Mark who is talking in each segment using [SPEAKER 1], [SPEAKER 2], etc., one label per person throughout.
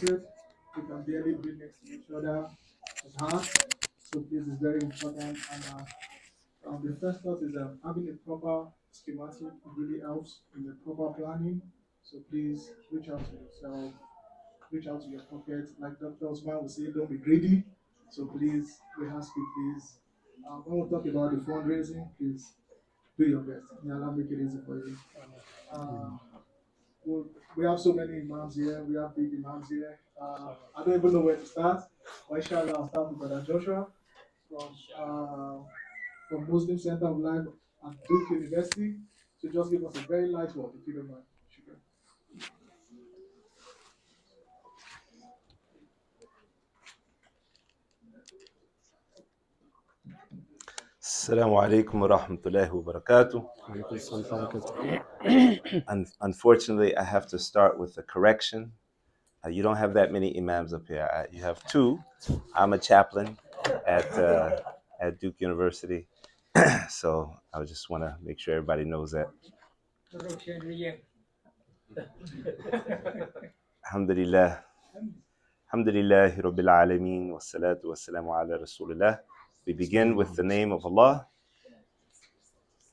[SPEAKER 1] We can barely be next to each other as heart. So this is very important. And the first thought is having a proper schematic really helps in the proper planning. So please reach out to yourself, reach out to your pocket. Like Dr. Osman will say, don't be greedy. So please, we ask you, please. When we talk about the fundraising, please do your best. May Allah make it easy for you. Uh, we we have so many imams here. We have big imams here. I don't even know where to start. But inshallah, I'll start with Brother Joshua from Muslim Center of Life at Duke University. So just give us a very light word, if you don't mind. Shukran.
[SPEAKER 2] Assalamu alaikum wa rahmatullahi wa barakatuh. Unfortunately, I have to start with a correction. You don't have that many imams up here. You have two. I'm a chaplain at Duke University. So I just want to make sure everybody knows that. Alhamdulillah. Alhamdulillahi Rabbil Alameen. Wassalatu wassalamu ala Rasulillah. We begin with the name of Allah.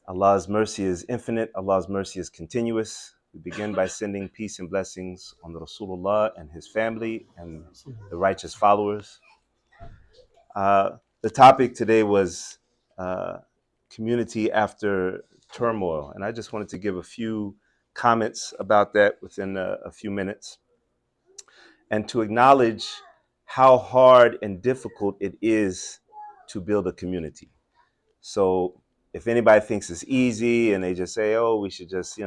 [SPEAKER 2] Allah's mercy is infinite. Allah's mercy is continuous. We begin by sending peace and blessings on Rasulullah and his family and the righteous followers. The topic today was community after turmoil. And I just wanted to give a few comments about that within a few minutes and to acknowledge how hard and difficult it is to build a community. So if anybody thinks it's easy and they just say, oh, we should just,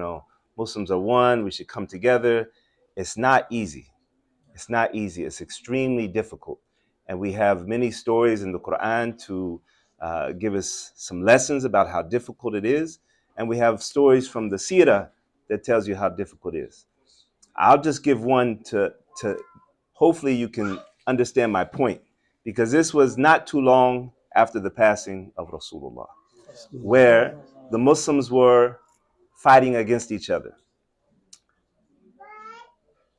[SPEAKER 2] Muslims are one, we should come together. It's not easy. It's not easy. It's extremely difficult. And we have many stories in the Quran to give us some lessons about how difficult it is. And we have stories from the Seerah that tells you how difficult it is. I'll just give one to hopefully you can understand my point, because this was not too long after the passing of Rasulullah, where the Muslims were fighting against each other.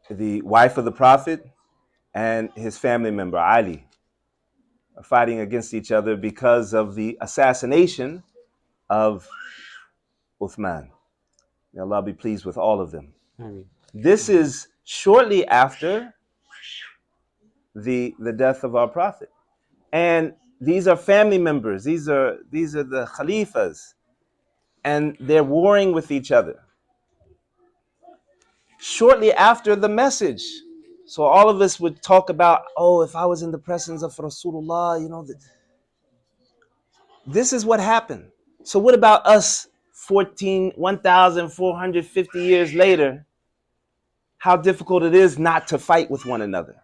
[SPEAKER 2] The wife of the Prophet and his family member, Ali, are fighting against each other because of the assassination of Uthman. May Allah be pleased with all of them. This is shortly after the death of our Prophet. And these are family members. These are the Khalifas. And they're warring with each other. Shortly after the message. So all of us would talk about, oh, if I was in the presence of Rasulullah, this is what happened. So what about us 1,450 years later, how difficult it is not to fight with one another?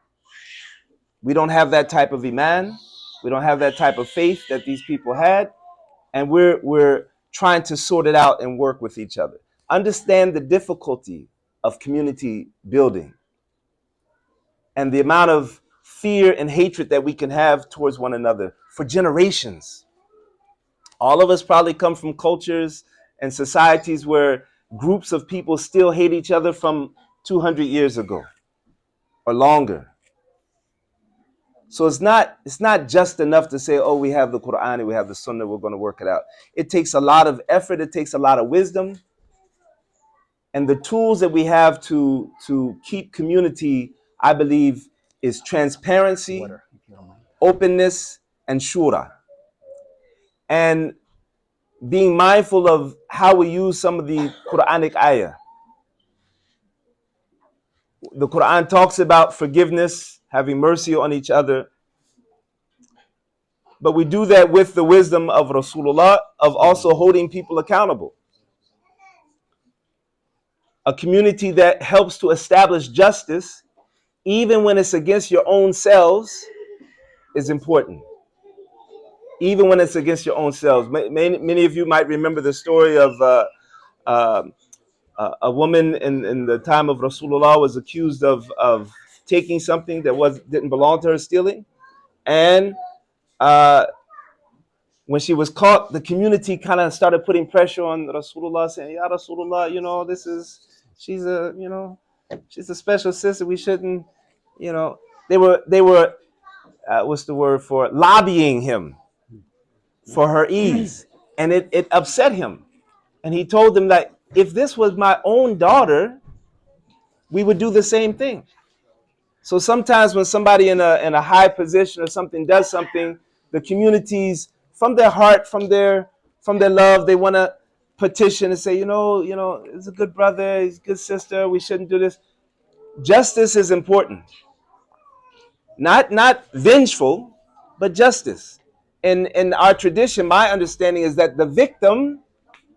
[SPEAKER 2] We don't have that type of iman. We don't have that type of faith that these people had. And we're trying to sort it out and work with each other. Understand the difficulty of community building and the amount of fear and hatred that we can have towards one another for generations. All of us probably come from cultures and societies where groups of people still hate each other from 200 years ago or longer. So it's not just enough to say, oh, we have the Quran and we have the Sunnah, we're going to work it out. It takes a lot of effort, it takes a lot of wisdom. And the tools that we have to keep community, I believe, is transparency, openness, and shura. And being mindful of how we use some of the Quranic ayah. The Quran talks about forgiveness, having mercy on each other. But we do that with the wisdom of Rasulullah, of also holding people accountable. A community that helps to establish justice, even when it's against your own selves, is important. Even when it's against your own selves. Many of you might remember the story of a woman in the time of Rasulullah was accused of taking something that didn't belong to her, stealing. And when she was caught, the community kind of started putting pressure on Rasulullah, saying, "Ya Rasulullah, she's a special sister. We shouldn't." You know, they were what's the word for it? Lobbying him for her ease, and it upset him. And he told them that if this was my own daughter, we would do the same thing. So sometimes when somebody in a high position or something does something, the communities from their heart, from their love, they want to petition and say, he's a good brother, he's a good sister, we shouldn't do this. Justice is important. Not vengeful, but justice. In our tradition, my understanding is that the victim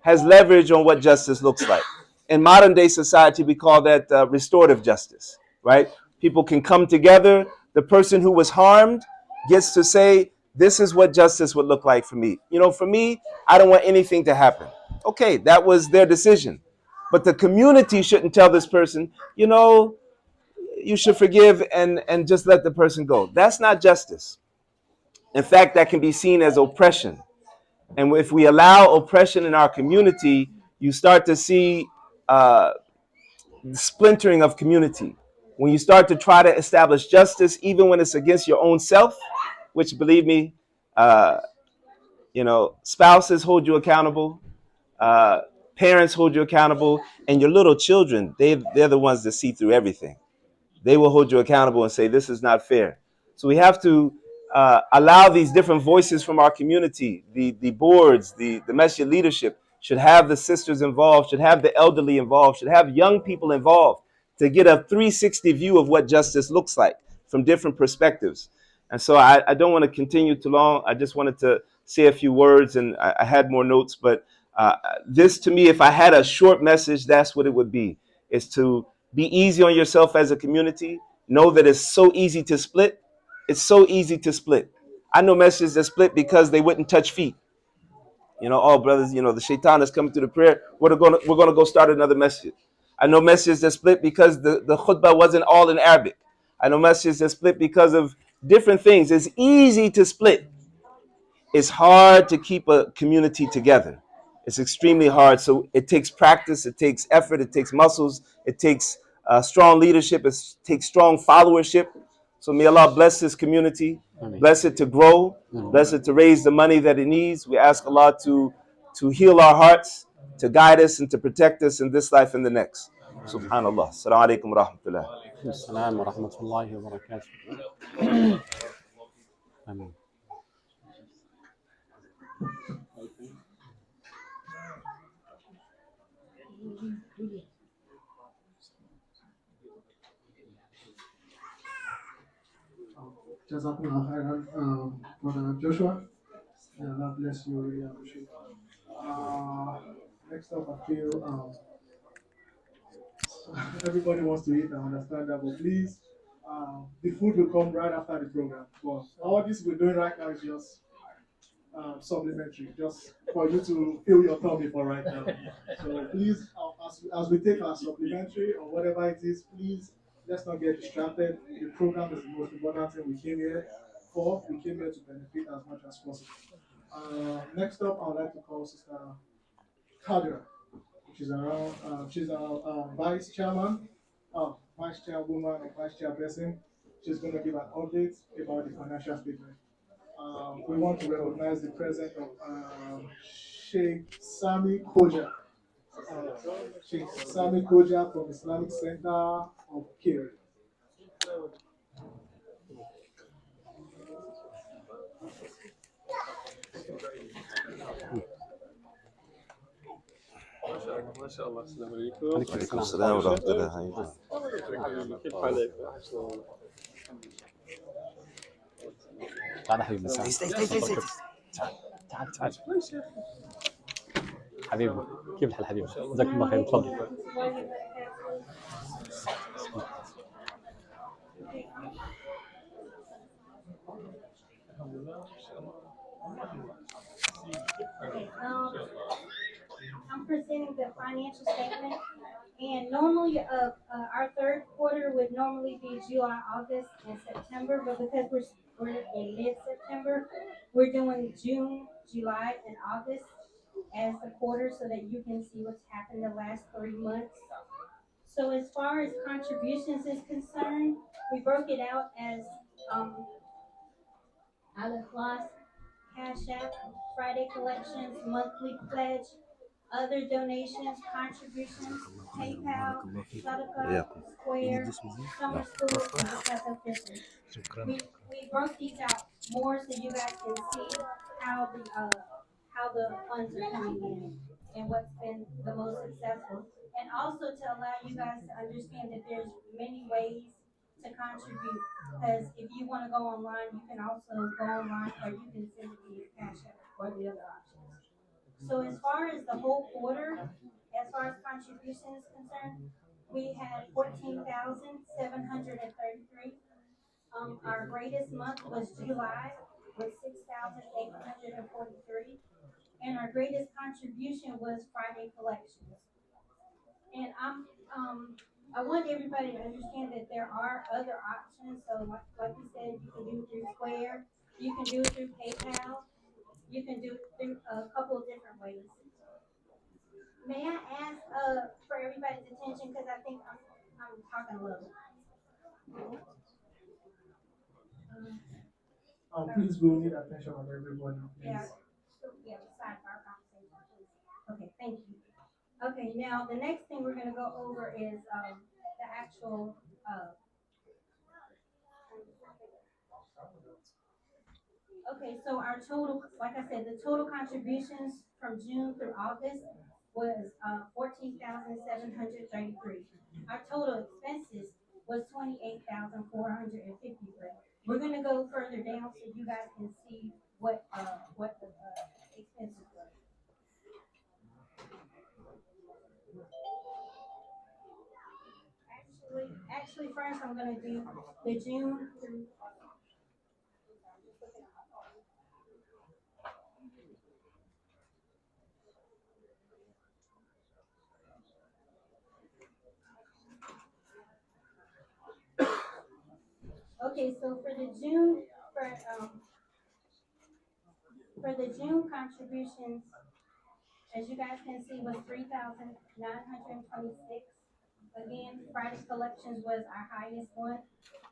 [SPEAKER 2] has leverage on what justice looks like. In modern day society, we call that restorative justice, right? People can come together. The person who was harmed gets to say, this is what justice would look like for me. For me, I don't want anything to happen. Okay, that was their decision. But the community shouldn't tell this person, you should forgive and just let the person go. That's not justice. In fact, that can be seen as oppression. And if we allow oppression in our community, you start to see uh, splintering of community. When you start to try to establish justice, even when it's against your own self, which believe me, uh, spouses hold you accountable, uh, parents hold you accountable, and your little children, they're the ones that see through everything. They will hold you accountable and say, this is not fair. So we have to allow these different voices from our community, the boards, the masjid leadership should have the sisters involved, should have the elderly involved, should have young people involved to get a 360 view of what justice looks like from different perspectives. And so I don't want to continue too long. I just wanted to say a few words, and I had more notes, but this to me, if I had a short message, that's what it would be, is to be easy on yourself as a community. Know that it's so easy to split. It's so easy to split. I know messages that split because they wouldn't touch feet. Oh brothers, the shaitan is coming through the prayer. We're gonna go start another message. I know messages that split because the khutbah wasn't all in Arabic. I know messages that split because of different things. It's easy to split. It's hard to keep a community together. It's extremely hard. So it takes practice, it takes effort, it takes muscles, it takes strong leadership, it takes strong followership. So may Allah bless this community, bless it to grow, bless it to raise the money that it needs. We ask Allah to heal our hearts, to guide us and to protect us in this life and the next. Subhanallah. Assalamu alaikum wa rahmatullah.
[SPEAKER 3] السلام ورحمة الله وبركاته. آمين.
[SPEAKER 1] Jazakumullah khairan, Brother Joshua. Yeah, Allah bless you. Really appreciate it. Next up, I feel everybody wants to eat. I understand that, but please, the food will come right after the program. But all this we're doing right now is just supplementary, just for you to fill your tummy for right now. So please, as we take our supplementary or whatever it is, please let's not get distracted. The program is the most important thing we came here for. We came here to benefit as much as possible. Next up, I would like to call Sister Kadra. She's our vice chairman, vice chairwoman, or vice chairperson. She's going to give an update about the financial statement. We want to recognize the presence of Sheikh Sami Koja. Sheikh Sami Koja from Islamic Center of Kiri.
[SPEAKER 4] ما شاء الله السلام عليكم.
[SPEAKER 3] عليكم
[SPEAKER 2] السلام ورحمة الله.
[SPEAKER 4] كيف حالك؟ شلون؟
[SPEAKER 3] تعال حبيبي تعال حبيبي، كيف الحال حبيبي؟ جزاك الله خير، تفضل.
[SPEAKER 5] Okay, I'm presenting the financial statement, and normally our third quarter would normally be July, August, and September, but because we're in mid-September, we're doing June, July, and August as the quarter so that you can see what's happened the last 3 months. So as far as contributions is concerned, we broke it out as um, Al-Ikhlas, Cash App, Friday collections, monthly pledge, other donations, contributions, PayPal, Sadaqah, Square, summer school, and Zakat officials. We broke these out more so you guys can see how the funds are coming in and what's been the most successful. And also to allow you guys to understand that there's many ways to contribute. Because if you want to go online, you can also go online or you can send it to your cash app or the other options. So as far as the whole quarter, as far as contribution is concerned, we had 14,733. Our greatest month was July with 6,843, and our greatest contribution was Friday collections. And I want everybody to understand that there are other options. So like we said, you can do it through Square, you can do it through PayPal, you can do it through a couple of different ways. May I ask for everybody's attention because I think I'm talking a little.
[SPEAKER 1] Please, we will need attention of everybody,
[SPEAKER 5] Yeah,
[SPEAKER 1] please.
[SPEAKER 5] yeah, sidebar conversation, please. Okay, thank you. Okay, now the next thing we're gonna go over is the actual okay, so our total, like I said, the total contributions from June through August was 14,733. Our total expenses was 28,453. We're gonna go further down so you guys can see what the expenses were. Actually, first I'm gonna do the June through. Okay, so um for the June contributions, as you guys can see, was 3,926. Again, Friday collections was our highest one.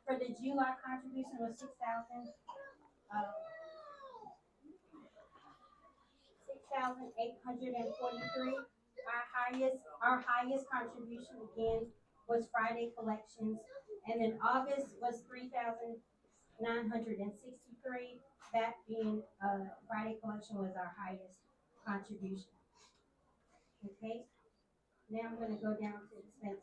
[SPEAKER 5] For the July contribution was 6,843. Our highest contribution again was Friday collections, and then August was 3,963. That being Friday collection was our highest contribution. Okay, now I'm going to go down to expenses.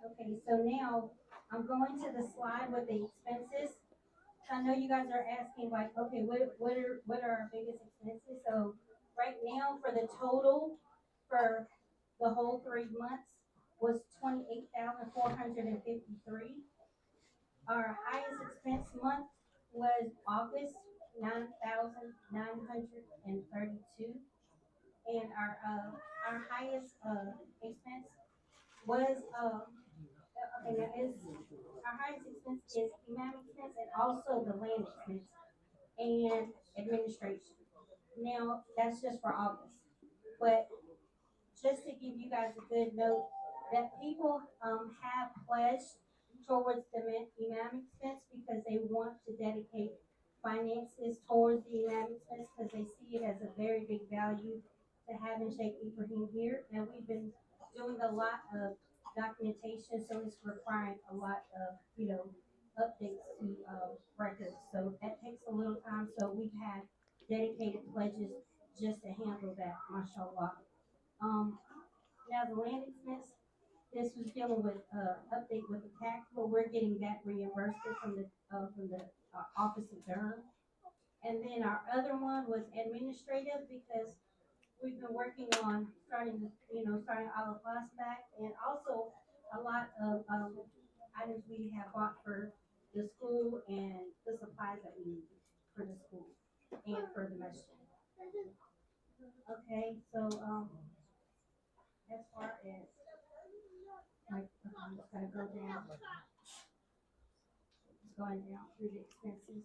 [SPEAKER 5] Okay, so now I'm going to the slide with the expenses. I know you guys are asking like, okay, what are our biggest expenses? So right now for the total for the whole 3 months was 28,453. Our highest expense month was August, 9,932, and our highest expense was okay, now is our highest expense is imam expense and also the land expense and administration. Now that's just for August, but just to give you guys a good note that people have pledged towards the imam expense because they want to dedicate finances towards the imam expense because they see it as a very big value to having Sheikh Ibrahim here, and we've been doing a lot of documentation, so it's requiring a lot of updates to records. So that takes a little time. So we've had dedicated pledges just to handle that, mashallah. Um, Now the land expense, this was dealing with update with the tax, but we're getting that reimbursed from the office of Durham. And then our other one was administrative because we've been working on starting all of us back, and also a lot of items we have bought for the school and the supplies that we need for the school and for the masjid. Okay, so as far as like I'm just gonna go down, just going down through the expenses.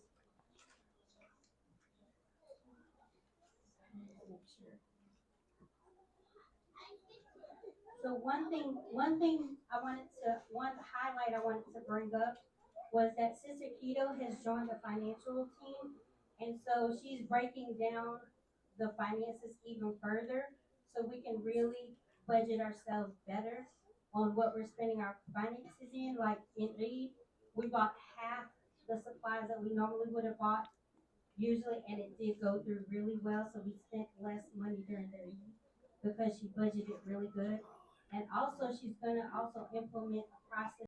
[SPEAKER 5] Make sure. So one highlight I wanted to bring up was that Sister Keto has joined the financial team, and so she's breaking down the finances even further, so we can really budget ourselves better on what we're spending our finances in. Like in Eid, we bought half the supplies that we normally would have bought usually, and it did go through really well. So we spent less money during the Eid because she budgeted really good. And also, she's gonna also implement a process